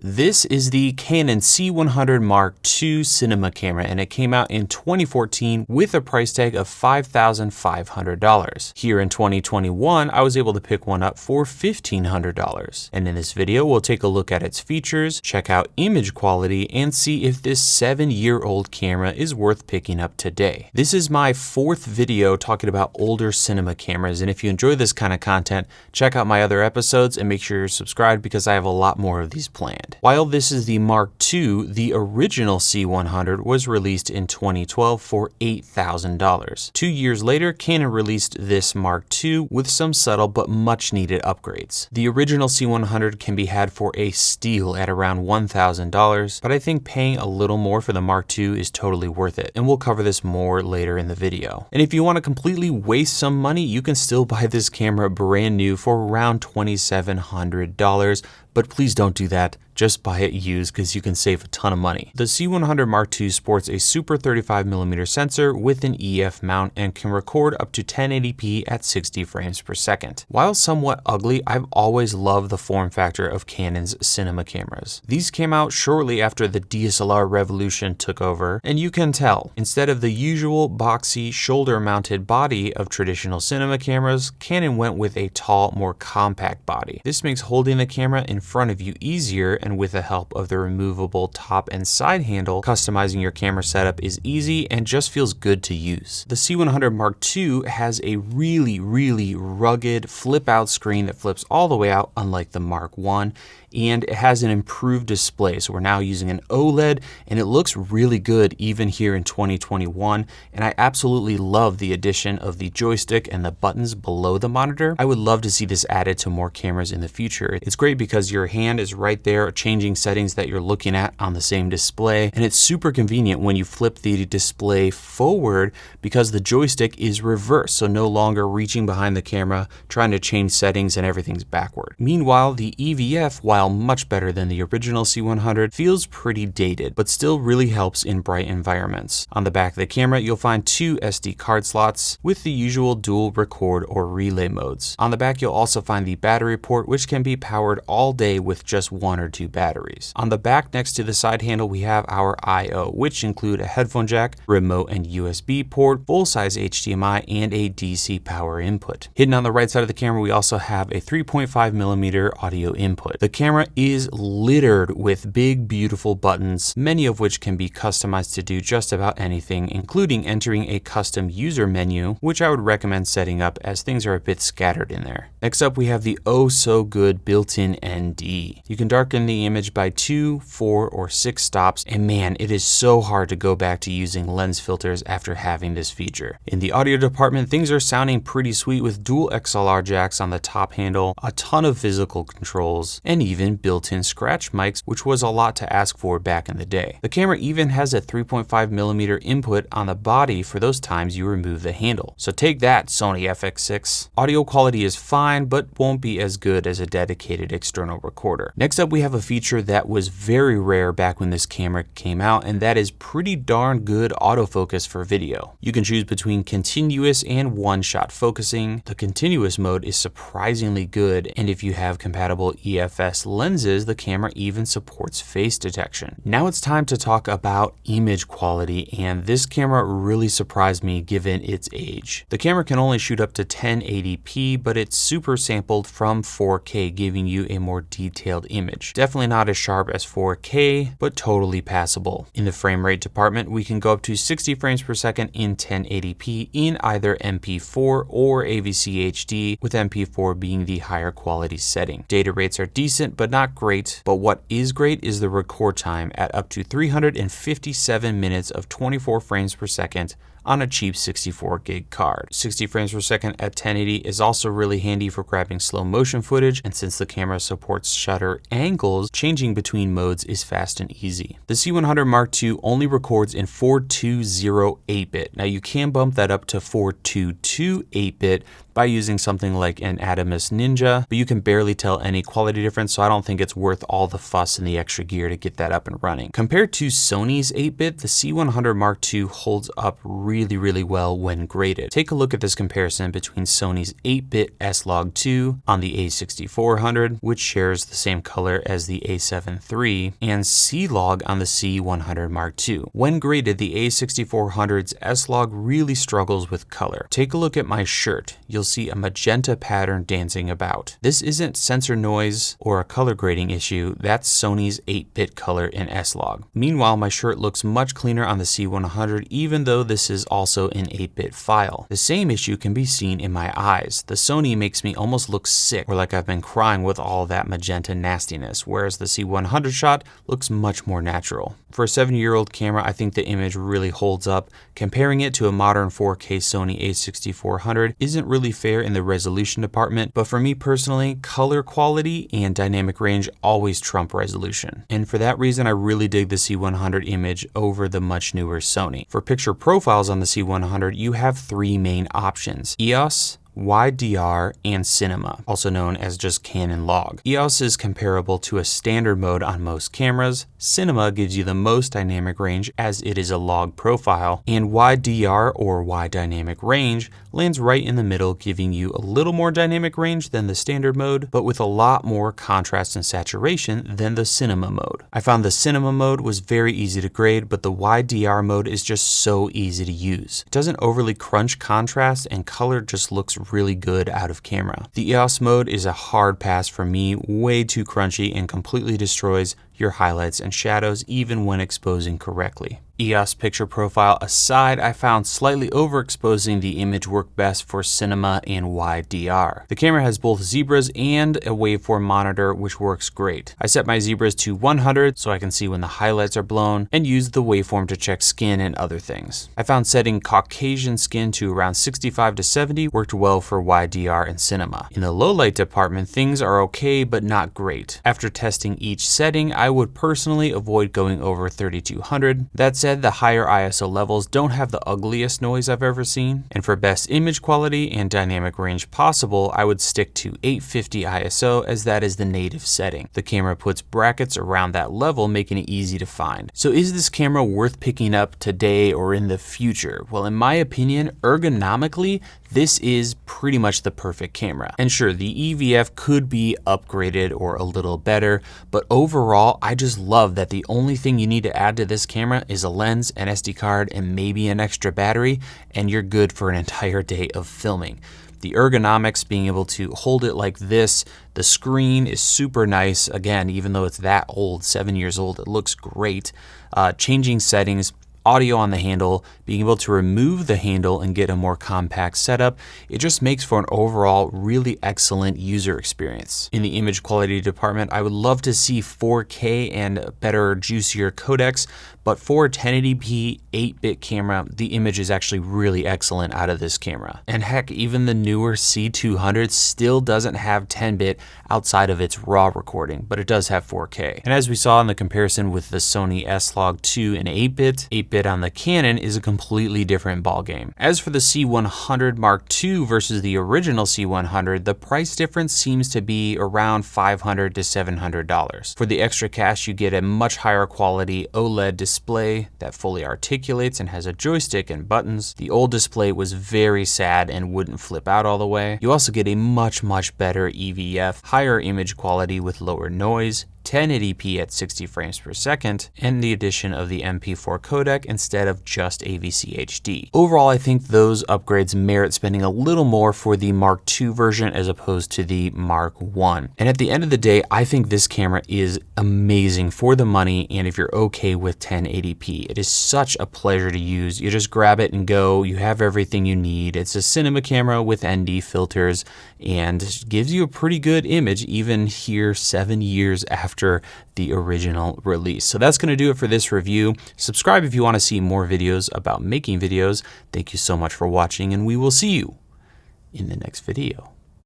This is the Canon C100 Mark II cinema camera, and it came out in 2014 with a price tag of $5,500. Here in 2021, I was able to pick one up for $1,500. And in this video, we'll take a look at its features, check out image quality, and see if this 7-year-old camera is worth picking up today. This is my 4th video talking about older cinema cameras, and if you enjoy this kind of content, check out my other episodes and make sure you're subscribed because I have a lot more of these planned. While this is the Mark II, the original C100 was released in 2012 for $8,000. 2 years later, Canon released this Mark II with some subtle but much needed upgrades. The original C100 can be had for a steal at around $1,000, but I think paying a little more for the Mark II is totally worth it, and we'll cover this more later in the video. And if you want to completely waste some money, you can still buy this camera brand new for around $2,700, but please don't do that. Just buy it used because you can save a ton of money. The C100 Mark II sports a Super 35mm sensor with an EF mount and can record up to 1080p at 60 frames per second. While somewhat ugly, I've always loved the form factor of Canon's cinema cameras. These came out shortly after the DSLR revolution took over, and you can tell, instead of the usual boxy shoulder-mounted body of traditional cinema cameras, Canon went with a tall, more compact body. This makes holding the camera in front of you easier, and with the help of the removable top and side handle, customizing your camera setup is easy and just feels good to use. The C100 Mark II has a really rugged flip out screen that flips all the way out, unlike the Mark I, and it has an improved display. So we're now using an OLED, and it looks really good even here in 2021. And I absolutely love the addition of the joystick and the buttons below the monitor. I would love to see this added to more cameras in the future. It's great because your hand is right there changing settings that you're looking at on the same display, and it's super convenient when you flip the display forward because the joystick is reversed, so no longer reaching behind the camera trying to change settings and everything's backward. Meanwhile, the EVF, while much better than the original C100, feels pretty dated, but still really helps in bright environments. On the back of the camera, you'll find 2 SD card slots with the usual dual record or relay modes. On the back, you'll also find the battery port, which can be powered all day with just 1 or 2 batteries. On the back, next to the side handle, we have our I/O, which include a headphone jack, remote and USB port, full-size HDMI, and a DC power input. Hidden on the right side of the camera, we also have a 3.5mm audio input. The camera is littered with big, beautiful buttons, many of which can be customized to do just about anything, including entering a custom user menu, which I would recommend setting up as things are a bit scattered in there. Next up, we have the oh so good built-in ND. You can darken the image by 2, 4, or 6 stops, and man, it is so hard to go back to using lens filters after having this feature. In the audio department, things are sounding pretty sweet with dual XLR jacks on the top handle, a ton of physical controls, and even built-in scratch mics, which was a lot to ask for back in the day. The camera even has a 3.5mm input on the body for those times you remove the handle. So take that, Sony FX6. Audio quality is fine, but won't be as good as a dedicated external recorder. Next up, we have a feature that was very rare back when this camera came out, and that is pretty darn good autofocus for video. You can choose between continuous and one-shot focusing. The continuous mode is surprisingly good, and if you have compatible EFS lenses, the camera even supports face detection. Now it's time to talk about image quality, and this camera really surprised me given its age. The camera can only shoot up to 1080p, but it's super sampled from 4K, giving you a more detailed image. Definitely not as sharp as 4K, but totally passable. In the frame rate department, we can go up to 60 frames per second in 1080p in either MP4 or AVC HD, with MP4 being the higher quality setting. Data rates are decent, but not great. But what is great is the record time at up to 357 minutes of 24 frames per second on a cheap 64 gig card. 60 frames per second at 1080 is also really handy for grabbing slow motion footage, and since the camera supports shutter angles, changing between modes is fast and easy. The C100 Mark II only records in 420 8-bit. Now you can bump that up to 422 8-bit by using something like an Adamus Ninja, but you can barely tell any quality difference, so I don't think it's worth all the fuss and the extra gear to get that up and running. Compared to Sony's 8-bit, the C100 Mark II holds up really really well when graded. Take a look at this comparison between Sony's 8-bit S-Log2 on the a6400, which shares the same color as the a7 III, and C-Log on the C100 Mark II. When graded, the a6400's S-Log really struggles with color. Take a look at my shirt. You'll see a magenta pattern dancing about. This isn't sensor noise or a color grading issue, that's Sony's 8-bit color in S-Log. Meanwhile, my shirt looks much cleaner on the C100, even though this is also an 8-bit file. The same issue can be seen in my eyes. The Sony makes me almost look sick, or like I've been crying with all that magenta nastiness, whereas the C100 shot looks much more natural. For a 7-year-old camera, I think the image really holds up. Comparing it to a modern 4K Sony a6400 isn't really fair in the resolution department, but for me personally, color quality and dynamic range always trump resolution. And for that reason, I really dig the C100 image over the much newer Sony. For picture profiles on the C100, you have 3 main options: EOS, WideDR, and Cinema, also known as just Canon Log. EOS is comparable to a standard mode on most cameras. Cinema gives you the most dynamic range as it is a log profile, and WideDR or Wide Dynamic Range lands right in the middle, giving you a little more dynamic range than the standard mode, but with a lot more contrast and saturation than the Cinema mode. I found the Cinema mode was very easy to grade, but the WideDR mode is just so easy to use. It doesn't overly crunch contrast, and color just looks really good out of camera. The EOS mode is a hard pass for me, way too crunchy and completely destroys your highlights and shadows even when exposing correctly. EOS picture profile aside, I found slightly overexposing the image worked best for Cinema and WideDR. The camera has both zebras and a waveform monitor, which works great. I set my zebras to 100 so I can see when the highlights are blown, and use the waveform to check skin and other things. I found setting Caucasian skin to around 65 to 70 worked well for WideDR and Cinema. In the low light department, things are okay but not great. After testing each setting, I would personally avoid going over 3200. That said, the higher ISO levels don't have the ugliest noise I've ever seen, and for best image quality and dynamic range possible, I would stick to 850 ISO as that is the native setting. The camera puts brackets around that level, making it easy to find. So is this camera worth picking up today or in the future? Well, in my opinion, ergonomically, this is pretty much the perfect camera. And sure, the EVF could be upgraded or a little better, but overall, I just love that the only thing you need to add to this camera is a lens, an SD card, and maybe an extra battery, and you're good for an entire day of filming. The ergonomics, being able to hold it like this, the screen is super nice. Again, even though it's that old, 7 years old, it looks great. Changing settings, audio on the handle, being able to remove the handle and get a more compact setup, it just makes for an overall really excellent user experience. In the image quality department, I would love to see 4K and better, juicier codecs, but for a 1080p 8-bit camera, the image is actually really excellent out of this camera. And heck, even the newer C200 still doesn't have 10-bit outside of its raw recording, but it does have 4K. And as we saw in the comparison with the Sony S-Log2 and 8-bit on the Canon is a completely different ballgame. As for the C100 Mark II versus the original C100, the price difference seems to be around $500 to $700. For the extra cash, you get a much higher quality OLED display that fully articulates and has a joystick and buttons. The old display was very sad and wouldn't flip out all the way. You also get a much better EVF, higher image quality with lower noise, 1080p at 60 frames per second, and the addition of the MP4 codec instead of just AVC HD. Overall, I think those upgrades merit spending a little more for the Mark II version as opposed to the Mark I. And at the end of the day, I think this camera is amazing for the money, and if you're okay with 1080p, it is such a pleasure to use. You just grab it and go, you have everything you need. It's a cinema camera with ND filters and gives you a pretty good image even here 7 years after the original release. So that's going to do it for this review. Subscribe if you want to see more videos about making videos. Thank you so much for watching, and we will see you in the next video.